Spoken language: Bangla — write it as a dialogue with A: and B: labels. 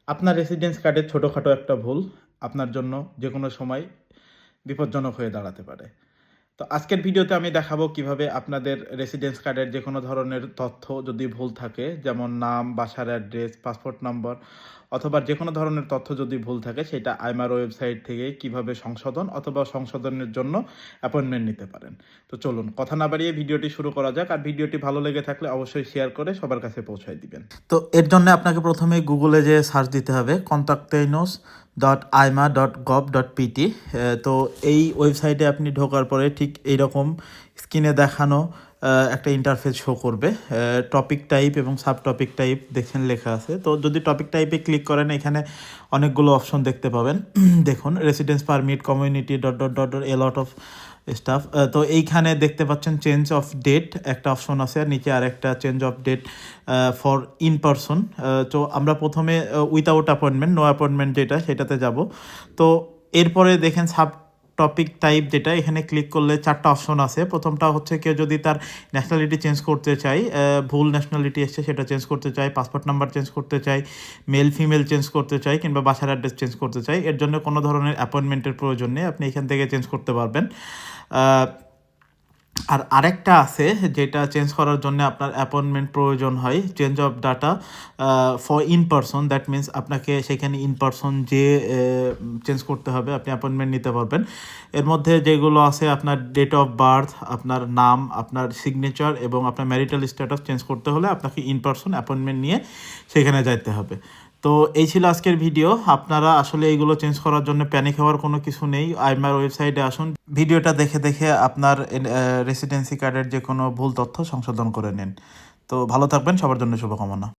A: আপনার রেসিডেন্স কার্ডের ছোটোখাটো একটা ভুল আপনার জন্য যে কোনো সময় বিপজ্জনক হয়ে দাঁড়াতে পারে। তো আজকের ভিডিওতে আমি দেখাবো কিভাবে আপনাদের রেসিডেন্স কার্ডের যে কোনো ধরনের তথ্য যদি ভুল থাকে, যেমন নাম, বাসার অ্যাড্রেস, পাসপোর্ট নম্বর অথবা যে কোনো ধরনের তথ্য যদি ভুল থাকে, সেটা আইমার ওয়েবসাইট থেকে কিভাবে সংশোধন অথবা সংশোধনের জন্য অ্যাপয়েন্টমেন্ট নিতে পারেন। তো চলুন কথা না বাড়িয়ে ভিডিওটি শুরু করা যাক। আর ভিডিওটি ভালো লেগে থাকলে অবশ্যই শেয়ার করে সবার কাছে পৌঁছায় দিবেন। তো এর জন্য আপনাকে প্রথমে গুগলে যে সার্চ দিতে হবে contactainos.ima.gov.pt। তো এই ওয়েবসাইটে আপনি ঢোকার পরে ঠিক এইরকম স্ক্রিনে দেখানো একটা ইন্টারফেস শো করবে। টপিক টাইপ এবং সাব টপিক টাইপ দেখেন লেখা আছে। তো যদি টপিক টাইপে ক্লিক করেন, এখানে অনেকগুলো অপশন দেখতে পাবেন। দেখুন, residence permit, community dot dot dot dot a lot of stuff. তো এইখানে দেখতে পাচ্ছেন চেঞ্জ অফ ডেট একটা অপশন আছে, আর নিচে আর একটা change of date for in person. তো আমরা প্রথমে উইথাউট অ্যাপয়েন্টমেন্ট, নো অ্যাপয়েন্টমেন্ট যেটা, সেটাতে যাব। তো এরপরে দেখেন সাব টপিক টাইপ যেটা, এখানে ক্লিক করলে 4টা অপশন আছে। প্রথমটা হচ্ছে কেউ যদি তার ন্যাশনালিটি চেঞ্জ করতে চায়, ভুল ন্যাশনালিটি এসছে সেটা চেঞ্জ করতে চায়, পাসপোর্ট নাম্বার চেঞ্জ করতে চায়, মেল ফিমেল চেঞ্জ করতে চায়, কিংবা বাসার অ্যাড্রেস চেঞ্জ করতে চায়। এর জন্য কোনো ধরনের অ্যাপয়েন্টমেন্টের প্রয়োজন নেই, আপনি এখান থেকে চেঞ্জ করতে পারবেন। আর আরেকটা আছে যেটা চেঞ্জ করার জন্য আপনার অ্যাপয়েন্টমেন্ট প্রয়োজন হয়, change of data for in person. That means আপনাকে সেখানে ইন পারসন যে চেঞ্জ করতে হবে, আপনি অ্যাপয়েন্টমেন্ট নিতে পারবেন। এর মধ্যে যেগুলো আছে, আপনার ডেট অফ বার্থ, আপনার নাম, আপনার সিগনেচার এবং আপনার ম্যারিটাল স্ট্যাটাস চেঞ্জ করতে হলে আপনাকে ইন পারসন অ্যাপয়েন্টমেন্ট নিয়ে সেখানে যাইতে হবে। তো এই ছিল আজকের ভিডিও। আপনারা আসলে এইগুলো চেঞ্জ করার জন্য প্যানিক হওয়ার কোনো কিছু নেই। আইমার ওয়েবসাইটে আসুন, ভিডিওটা দেখে দেখে আপনার রেসিডেন্সি কার্ডের যে কোনো ভুল তথ্য সংশোধন করে নিন। তো ভালো থাকবেন, সবার জন্য শুভকামনা।